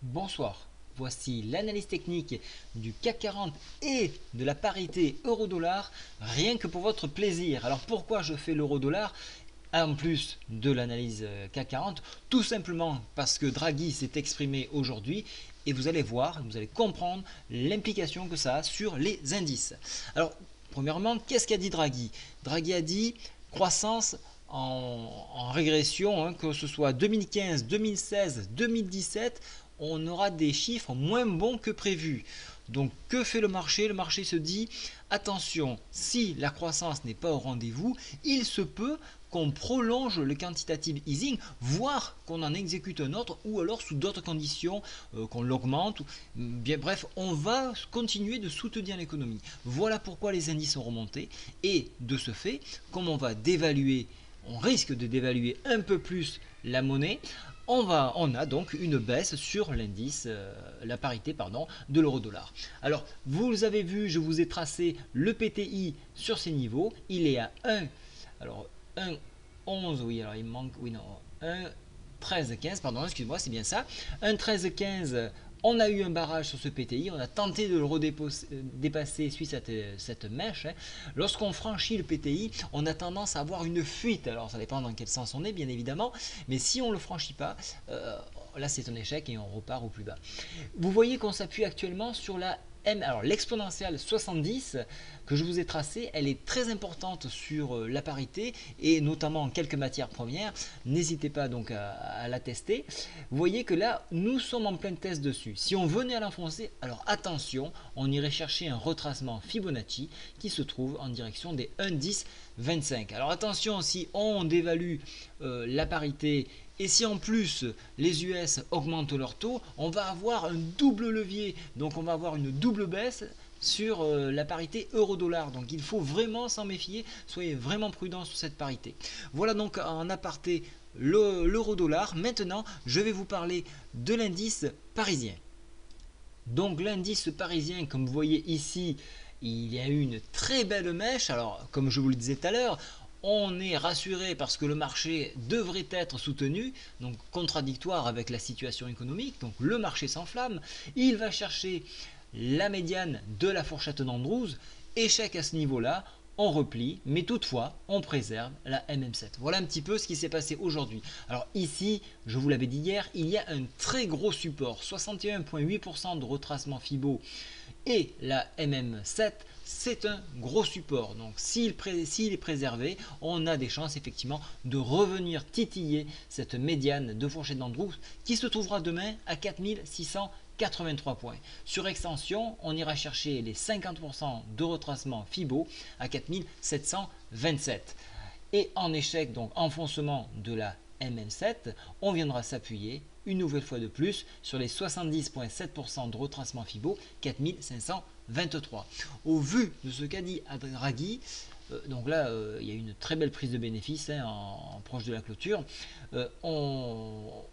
Bonsoir, voici l'analyse technique du CAC 40 et de la parité euro-dollar, rien que pour votre plaisir. Alors pourquoi je fais l'euro-dollar en plus de l'analyse CAC 40? Tout simplement parce que Draghi s'est exprimé aujourd'hui et vous allez voir, vous allez comprendre l'implication que ça a sur les indices. Alors premièrement, qu'est-ce qu'a dit Draghi? Draghi a dit croissance en régression, hein, que ce soit 2015, 2016, 2017, on aura des chiffres moins bons que prévu. Donc que fait le marché? Le marché se dit attention, si la croissance n'est pas au rendez-vous, il se peut qu'on prolonge le quantitative easing, voire qu'on en exécute un autre, ou alors sous d'autres conditions, qu'on l'augmente. Bien bref, on va continuer de soutenir l'économie. Voilà pourquoi les indices ont remonté. Et de ce fait, comme on risque de dévaluer un peu plus la monnaie, on a donc une baisse sur l'indice, la parité de l'euro-dollar. Alors, vous avez vu, je vous ai tracé le PTI sur ces niveaux. Il est à 1, alors 1,11, oui, alors il manque, oui, non, 1,1315, pardon, excuse-moi, c'est bien ça. 1,1315. On a eu un barrage sur ce PTI, on a tenté de le redépasser suite à cette mèche. Lorsqu'on franchit le PTI, on a tendance à avoir une fuite. Alors ça dépend dans quel sens on est, bien évidemment, mais si on ne le franchit pas, là c'est un échec et on repart au plus bas. Vous voyez qu'on s'appuie actuellement sur la alors l'exponentielle 70 que je vous ai tracée, elle est très importante sur la parité et notamment en quelques matières premières. N'hésitez pas donc à la tester. Vous voyez que là, nous sommes en plein test dessus. Si on venait à l'enfoncer, alors attention, on irait chercher un retracement Fibonacci qui se trouve en direction des 1,1025. Alors attention, si on dévalue la parité et si en plus les US augmentent leur taux, on va avoir un double levier. Donc on va avoir une double baisse sur la parité euro-dollar. Donc il faut vraiment s'en méfier. Soyez vraiment prudents sur cette parité. Voilà donc en aparté l'euro-dollar. Maintenant, je vais vous parler de l'indice parisien. Donc l'indice parisien, comme vous voyez ici, il y a eu une très belle mèche. Alors, comme je vous le disais tout à l'heure, on est rassuré parce que le marché devrait être soutenu, donc contradictoire avec la situation économique. Donc le marché s'enflamme, il va chercher la médiane de la fourchette d'Andrews, échec à ce niveau-là, on replie, mais toutefois, on préserve la MM7. Voilà un petit peu ce qui s'est passé aujourd'hui. Alors ici, je vous l'avais dit hier, il y a un très gros support, 61,8% de retracement Fibo et la MM7, c'est un gros support. Donc s'il est préservé, on a des chances effectivement de revenir titiller cette médiane de fourchette d'Andrews qui se trouvera demain à 4683 points. Sur extension, on ira chercher les 50% de retracement Fibo à 4727. Et en échec, donc enfoncement de la MM7, on viendra s'appuyer une nouvelle fois de plus sur les 70,7% de retracement Fibo 4523. Au vu de ce qu'a dit Draghi, donc là il y a une très belle prise de bénéfice en proche de la clôture, on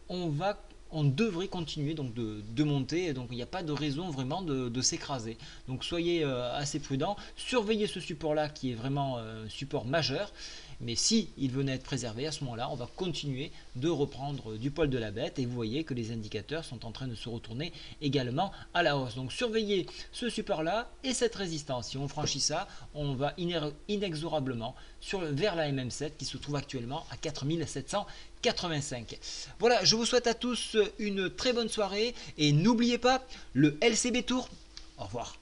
devrait continuer donc de monter, donc il n'y a pas de raison vraiment de s'écraser. Donc soyez assez prudents, surveillez ce support là qui est vraiment un support majeur, mais si il venait à être préservé, à ce moment là on va continuer de reprendre du poil de la bête et vous voyez que les indicateurs sont en train de se retourner également à la hausse. Donc surveillez ce support là et cette résistance. Si on franchit ça, on va inexorablement vers la MM7 qui se trouve actuellement à 4785. Voilà, je vous souhaite à tous une très bonne soirée et n'oubliez pas le LCB Tour. Au revoir.